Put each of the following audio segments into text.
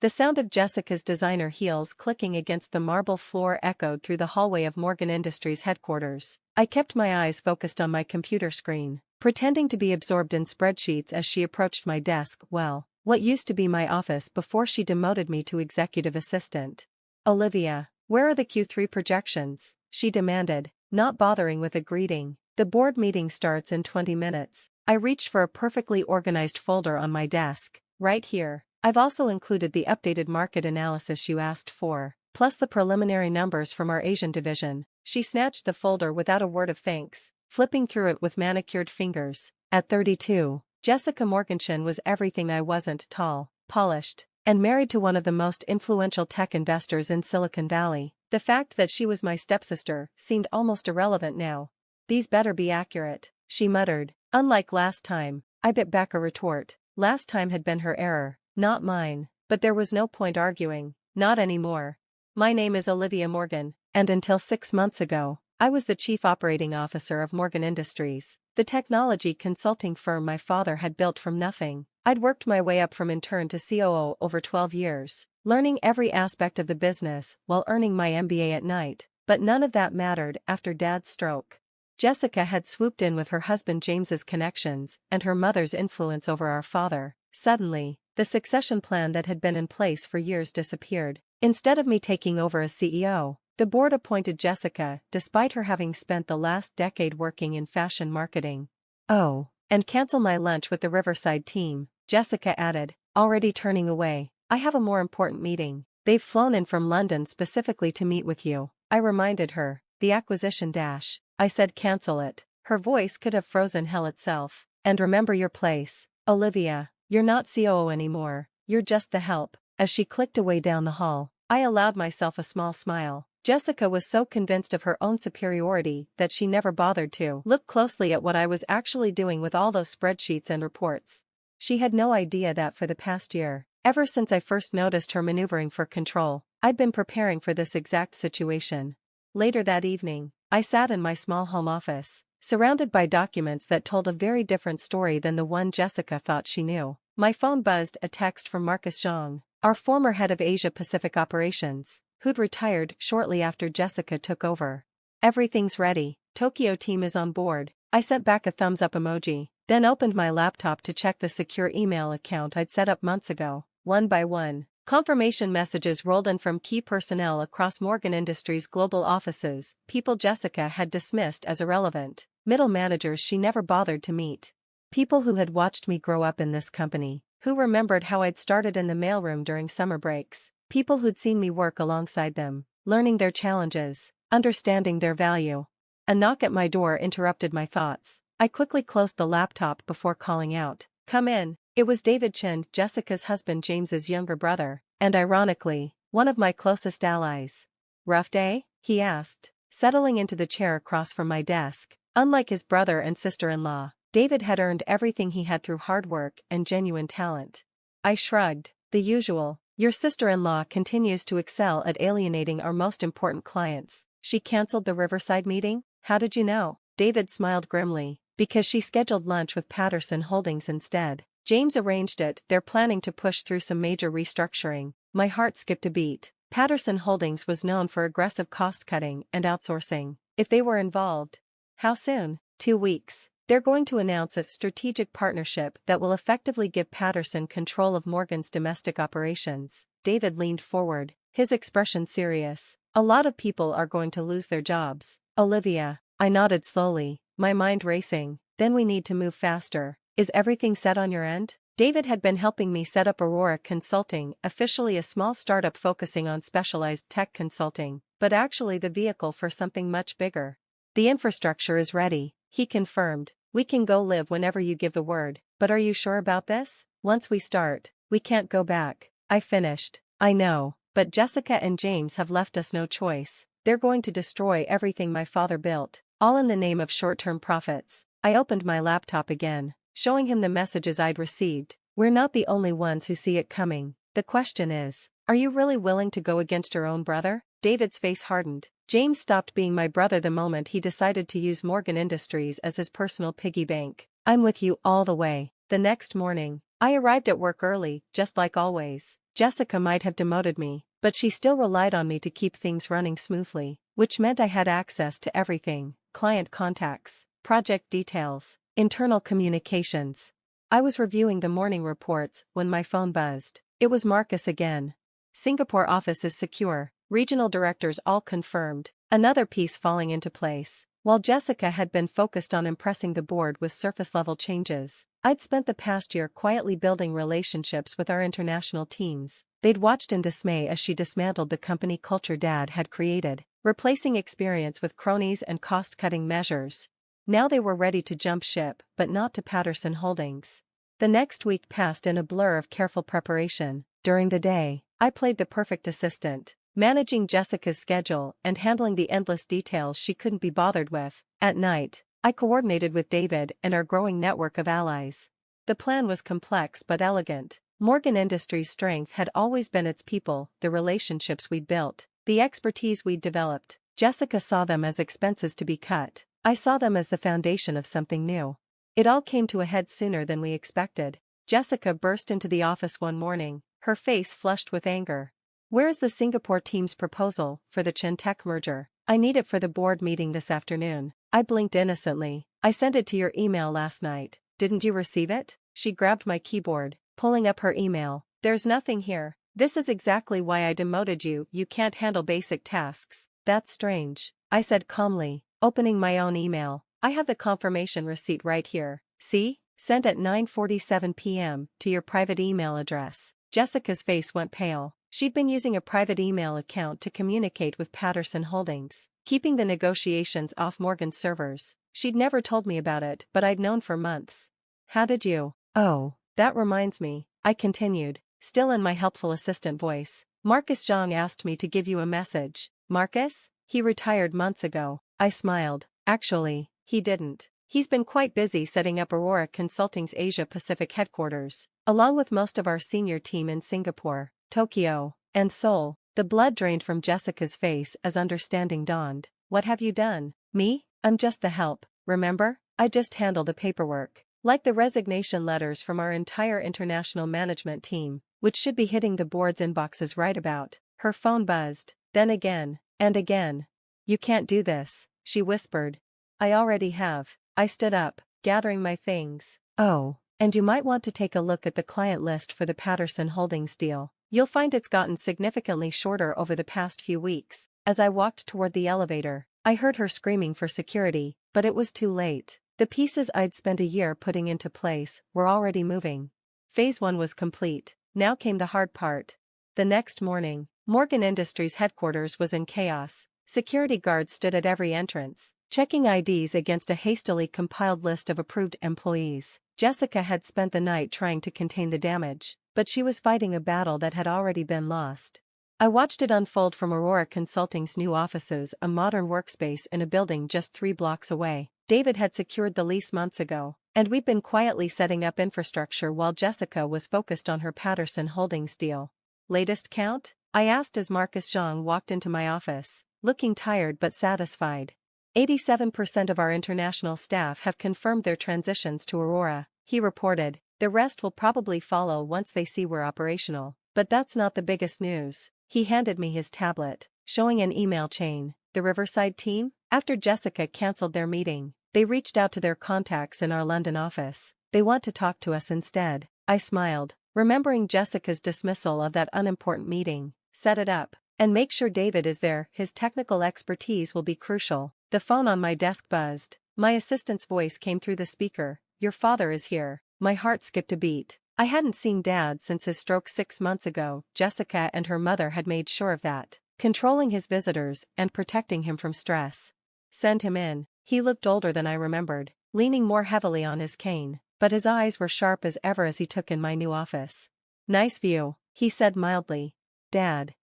The sound of Jessica's designer heels clicking against the marble floor echoed through the hallway of Morgan Industries headquarters. I kept my eyes focused on my computer screen, pretending to be absorbed in spreadsheets as she approached my desk. Well, what used to be my office before she demoted me to executive assistant. "Olivia, where are the Q3 projections?" she demanded, not bothering with a greeting. "The board meeting starts in 20 minutes. I reached for a perfectly organized folder on my desk. "Right here. I've also included the updated market analysis you asked for, plus the preliminary numbers from our Asian division." She snatched the folder without a word of thanks, flipping through it with manicured fingers. At 32, Jessica Morgenstern was everything I wasn't: tall, polished, and married to one of the most influential tech investors in Silicon Valley. The fact that she was my stepsister seemed almost irrelevant now. "These better be accurate," she muttered. Unlike last time, I bit back a retort. Last time had been her error, not mine, but there was no point arguing. Not anymore. "My name is Olivia Morgan, and until 6 months ago, I was the chief operating officer of Morgan Industries, the technology consulting firm my father had built from nothing. I'd worked my way up from intern to COO over 12 years, learning every aspect of the business while earning my MBA at night, but none of that mattered after Dad's stroke. Jessica had swooped in with her husband James's connections and her mother's influence over our father. Suddenly, the succession plan that had been in place for years disappeared. Instead of me taking over as CEO, the board appointed Jessica, despite her having spent the last decade working in fashion marketing. "Oh, and cancel my lunch with the Riverside team," Jessica added, already turning away. "I have a more important meeting. They've flown in from London specifically to meet with you." I reminded her. "The acquisition dash." I said, "Cancel it." Her voice could have frozen hell itself. "And remember your place, Olivia. You're not COO anymore, you're just the help." As she clicked away down the hall, I allowed myself a small smile. Jessica was so convinced of her own superiority that she never bothered to look closely at what I was actually doing with all those spreadsheets and reports. She had no idea that for the past year, ever since I first noticed her maneuvering for control, I'd been preparing for this exact situation. Later that evening, I sat in my small home office, surrounded by documents that told a very different story than the one Jessica thought she knew. My phone buzzed, a text from Marcus Zhang, our former head of Asia-Pacific operations, who'd retired shortly after Jessica took over. "Everything's ready. Tokyo team is on board." I sent back a thumbs-up emoji, then opened my laptop to check the secure email account I'd set up months ago. One by one, confirmation messages rolled in from key personnel across Morgan Industries' global offices, people Jessica had dismissed as irrelevant, middle managers she never bothered to meet. People who had watched me grow up in this company, who remembered how I'd started in the mailroom during summer breaks, people who'd seen me work alongside them, learning their challenges, understanding their value. A knock at my door interrupted my thoughts. I quickly closed the laptop before calling out, "Come in." It was David Chen, Jessica's husband, James's younger brother, and ironically, one of my closest allies. "Rough day?" he asked, settling into the chair across from my desk. Unlike his brother and sister-in-law, David had earned everything he had through hard work and genuine talent. I shrugged. "The usual. Your sister-in-law continues to excel at alienating our most important clients. She canceled the Riverside meeting?" "How did you know?" David smiled grimly. "Because she scheduled lunch with Patterson Holdings instead. James arranged it. They're planning to push through some major restructuring." My heart skipped a beat. Patterson Holdings was known for aggressive cost-cutting and outsourcing. If they were involved. How soon? 2 weeks. They're going to announce a strategic partnership that will effectively give Patterson control of Morgan's domestic operations. David leaned forward, his expression serious. "A lot of people are going to lose their jobs, Olivia." I nodded slowly, my mind racing. "Then we need to move faster. Is everything set on your end?" David had been helping me set up Aurora Consulting, officially a small startup focusing on specialized tech consulting, but actually the vehicle for something much bigger. "The infrastructure is ready," he confirmed. "We can go live whenever you give the word. But are you sure about this? Once we start, we can't go back." I finished. "I know, but Jessica and James have left us no choice. They're going to destroy everything my father built, all in the name of short-term profits." I opened my laptop again, showing him the messages I'd received. "We're not the only ones who see it coming. The question is, are you really willing to go against your own brother?" David's face hardened. James stopped being my brother the moment he decided to use Morgan Industries as his personal piggy bank. "I'm with you all the way." The next morning, I arrived at work early, just like always. Jessica might have demoted me, but she still relied on me to keep things running smoothly, which meant I had access to everything: client contacts, project details, internal communications. I was reviewing the morning reports when my phone buzzed. It was Marcus again. Singapore office is secure, regional directors all confirmed, another piece falling into place. While Jessica had been focused on impressing the board with surface-level changes, I'd spent the past year quietly building relationships with our international teams. They'd watched in dismay as she dismantled the company culture Dad had created, replacing experience with cronies and cost-cutting measures. Now they were ready to jump ship, but not to Patterson Holdings. The next week passed in a blur of careful preparation. During the day, I played the perfect assistant, managing Jessica's schedule and handling the endless details she couldn't be bothered with. At night, I coordinated with David and our growing network of allies. The plan was complex but elegant. Morgan Industries' strength had always been its people, the relationships we'd built, the expertise we'd developed. Jessica saw them as expenses to be cut. I saw them as the foundation of something new. It all came to a head sooner than we expected. Jessica burst into the office one morning, her face flushed with anger. "Where's the Singapore team's proposal for the Chintech merger? I need it for the board meeting this afternoon." I blinked innocently. "I sent it to your email last night. Didn't you receive it?" She grabbed my keyboard, pulling up her email. "There's nothing here. This is exactly why I demoted you. You can't handle basic tasks." "That's strange," I said calmly, opening my own email. "I have the confirmation receipt right here. See? Sent at 9:47 p.m. to your private email address." Jessica's face went pale. She'd been using a private email account to communicate with Patterson Holdings, keeping the negotiations off Morgan's servers. She'd never told me about it, but I'd known for months. "How did you?" "Oh, that reminds me," I continued, still in my helpful assistant voice. "Marcus Zhang asked me to give you a message." "Marcus? He retired months ago." I smiled. "Actually, he didn't. He's been quite busy setting up Aurora Consulting's Asia-Pacific headquarters, along with most of our senior team in Singapore, Tokyo, and Seoul." The blood drained from Jessica's face as understanding dawned. "What have you done?" "Me? I'm just the help, remember? I just handle the paperwork. Like the resignation letters from our entire international management team, which should be hitting the board's inboxes right about." Her phone buzzed, then again, and again. "You can't do this," she whispered. "I already have." I stood up, gathering my things. "Oh, and you might want to take a look at the client list for the Patterson Holdings deal. You'll find it's gotten significantly shorter over the past few weeks." As I walked toward the elevator, I heard her screaming for security, but it was too late. The pieces I'd spent a year putting into place were already moving. Phase 1 was complete. Now came the hard part. The next morning, Morgan Industries headquarters was in chaos. Security guards stood at every entrance, checking IDs against a hastily compiled list of approved employees. Jessica had spent the night trying to contain the damage, but she was fighting a battle that had already been lost. I watched it unfold from Aurora Consulting's new offices, a modern workspace in a building just 3 blocks away. David had secured the lease months ago, and we'd been quietly setting up infrastructure while Jessica was focused on her Patterson Holdings deal. "Latest count?" I asked as Marcus Zhang walked into my office, looking tired but satisfied. 87% of our international staff have confirmed their transitions to Aurora," he reported. "The rest will probably follow once they see we're operational. But that's not the biggest news." He handed me his tablet, showing an email chain. "The Riverside team? After Jessica cancelled their meeting, they reached out to their contacts in our London office. They want to talk to us instead." I smiled, remembering Jessica's dismissal of that unimportant meeting. "Set it up. And make sure David is there. His technical expertise will be crucial." The phone on my desk buzzed. My assistant's voice came through the speaker. "Your father is here." My heart skipped a beat. I hadn't seen Dad since his stroke 6 months ago. Jessica and her mother had made sure of that, controlling his visitors and protecting him from stress. "Send him in." He looked older than I remembered, leaning more heavily on his cane, but his eyes were sharp as ever as he took in my new office. "Nice view," he said mildly. "Dad."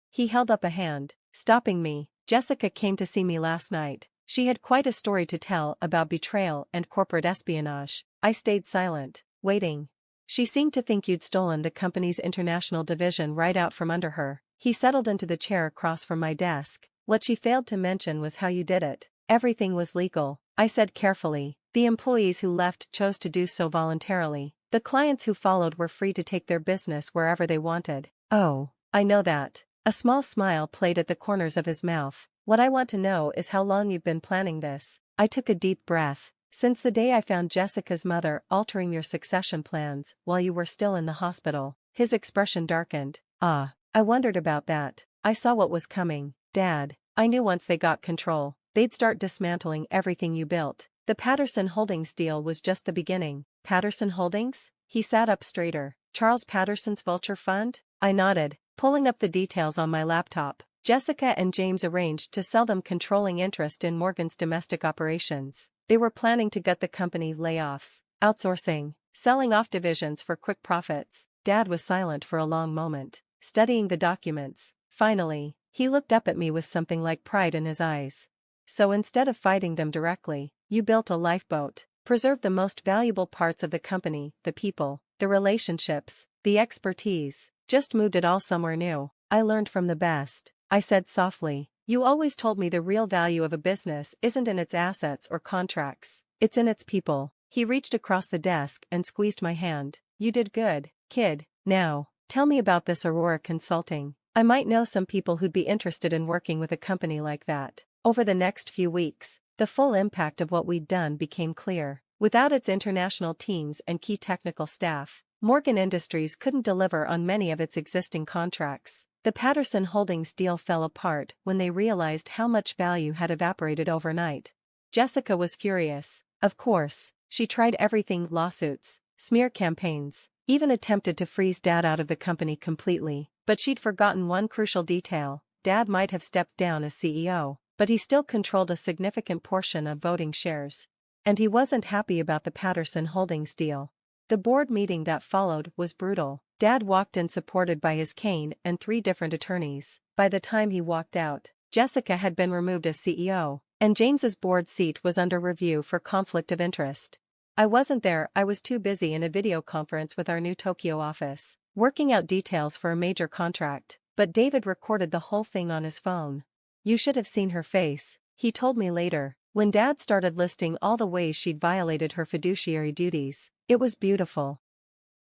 He held up a hand, stopping me. "Jessica came to see me last night. She had quite a story to tell about betrayal and corporate espionage." I stayed silent, waiting. "She seemed to think you'd stolen the company's international division right out from under her." He settled into the chair across from my desk. "What she failed to mention was how you did it." "Everything was legal," I said carefully, The employees who left chose to do so voluntarily. The clients who followed were free to take their business wherever they wanted. Oh, I know that. A small smile played at the corners of his mouth. What I want to know is how long you've been planning this. I took a deep breath. Since the day I found Jessica's mother altering your succession plans while you were still in the hospital. His expression darkened. Ah, I wondered about that. I saw what was coming, Dad. I knew once they got control, they'd start dismantling everything you built. The Patterson Holdings deal was just the beginning. Patterson Holdings? He sat up straighter. Charles Patterson's Vulture Fund? I nodded, pulling up the details on my laptop. Jessica and James arranged to sell them controlling interest in Morgan's domestic operations. They were planning to gut the company, layoffs, outsourcing, selling off divisions for quick profits. Dad was silent for a long moment, studying the documents. Finally, he looked up at me with something like pride in his eyes. So instead of fighting them directly, you built a lifeboat, preserved the most valuable parts of the company, the people, the relationships, the expertise, just moved it all somewhere new. I learned from the best, I said softly. You always told me the real value of a business isn't in its assets or contracts, it's in its people. He reached across the desk and squeezed my hand. You did good, kid. Now, tell me about this Aurora Consulting. I might know some people who'd be interested in working with a company like that. Over the next few weeks, the full impact of what we'd done became clear. Without its international teams and key technical staff, Morgan Industries couldn't deliver on many of its existing contracts. The Patterson Holdings deal fell apart when they realized how much value had evaporated overnight. Jessica was furious. Of course, she tried everything: lawsuits, smear campaigns, even attempted to freeze Dad out of the company completely. But she'd forgotten one crucial detail. Dad might have stepped down as CEO, but he still controlled a significant portion of voting shares. And he wasn't happy about the Patterson Holdings deal. The board meeting that followed was brutal. Dad walked in supported by his cane and 3 different attorneys. By the time he walked out, Jessica had been removed as CEO, and James's board seat was under review for conflict of interest. I wasn't there. I was too busy in a video conference with our new Tokyo office, working out details for a major contract, but David recorded the whole thing on his phone. You should have seen her face, he told me later, when Dad started listing all the ways she'd violated her fiduciary duties. It was beautiful.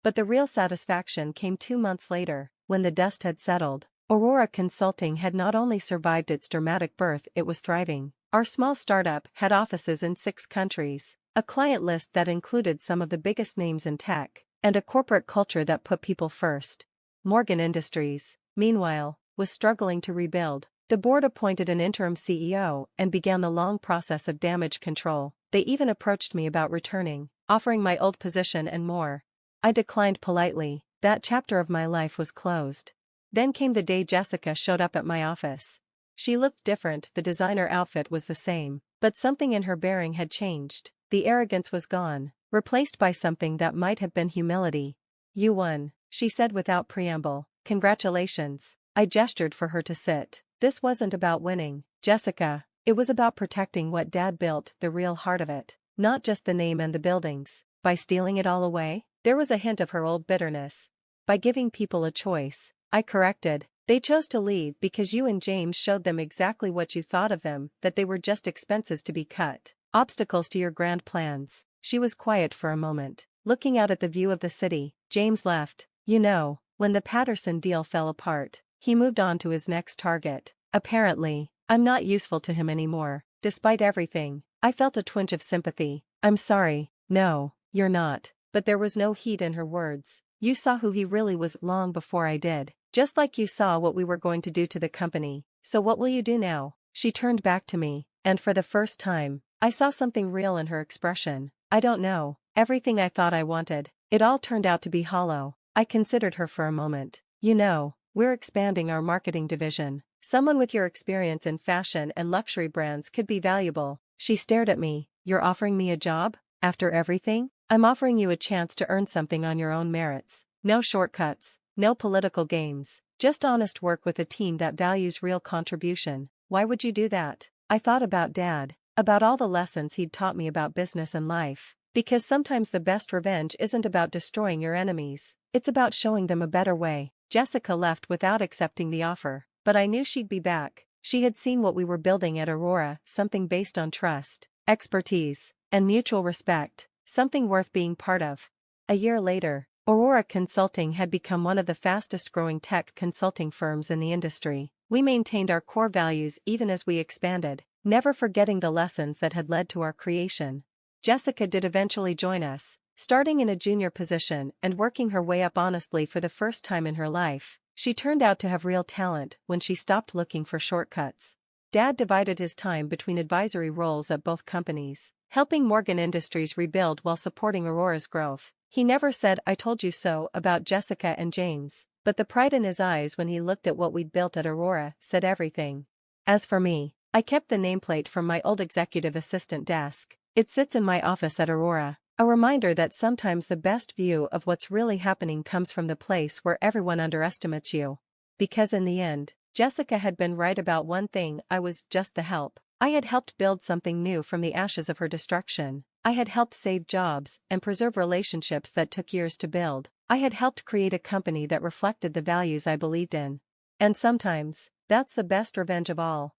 But the real satisfaction came 2 months later, when the dust had settled. Aurora Consulting had not only survived its dramatic birth, it was thriving. Our small startup had offices in 6 countries, a client list that included some of the biggest names in tech, and a corporate culture that put people first. Morgan Industries, meanwhile, was struggling to rebuild. The board appointed an interim CEO and began the long process of damage control. They even approached me about returning, offering my old position and more. I declined politely. That chapter of my life was closed. Then came the day Jessica showed up at my office. She looked different. The designer outfit was the same, but something in her bearing had changed. The arrogance was gone, replaced by something that might have been humility. You won, she said without preamble. Congratulations. I gestured for her to sit. This wasn't about winning, Jessica. It was about protecting what Dad built, the real heart of it, not just the name and the buildings. By stealing it all away? There was a hint of her old bitterness. By giving people a choice, I corrected. They chose to leave because you and James showed them exactly what you thought of them, that they were just expenses to be cut, obstacles to your grand plans. She was quiet for a moment, looking out at the view of the city. James left. You know, when the Patterson deal fell apart, he moved on to his next target. Apparently, I'm not useful to him anymore. Despite everything, I felt a twinge of sympathy. I'm sorry. No, you're not. But there was no heat in her words. You saw who he really was long before I did. Just like you saw what we were going to do to the company. So what will you do now? She turned back to me, and for the first time, I saw something real in her expression. I don't know. Everything I thought I wanted, it all turned out to be hollow. I considered her for a moment. You know, we're expanding our marketing division. Someone with your experience in fashion and luxury brands could be valuable. She stared at me. You're offering me a job? After everything? I'm offering you a chance to earn something on your own merits. No shortcuts, no political games, just honest work with a team that values real contribution. Why would you do that? I thought about Dad, about all the lessons he'd taught me about business and life. Because sometimes the best revenge isn't about destroying your enemies, it's about showing them a better way. Jessica left without accepting the offer, but I knew she'd be back. She had seen what we were building at Aurora, something based on trust, expertise, and mutual respect, something worth being part of. A year later, Aurora Consulting had become one of the fastest-growing tech consulting firms in the industry. We maintained our core values even as we expanded, never forgetting the lessons that had led to our creation. Jessica did eventually join us, starting in a junior position and working her way up honestly for the first time in her life. She turned out to have real talent when she stopped looking for shortcuts. Dad divided his time between advisory roles at both companies, helping Morgan Industries rebuild while supporting Aurora's growth. He never said "I told you so" about Jessica and James, but the pride in his eyes when he looked at what we'd built at Aurora said everything. As for me, I kept the nameplate from my old executive assistant desk. It sits in my office at Aurora, a reminder that sometimes the best view of what's really happening comes from the place where everyone underestimates you. Because in the end, Jessica had been right about one thing: I was just the help. I had helped build something new from the ashes of her destruction. I had helped save jobs and preserve relationships that took years to build. I had helped create a company that reflected the values I believed in. And sometimes, that's the best revenge of all.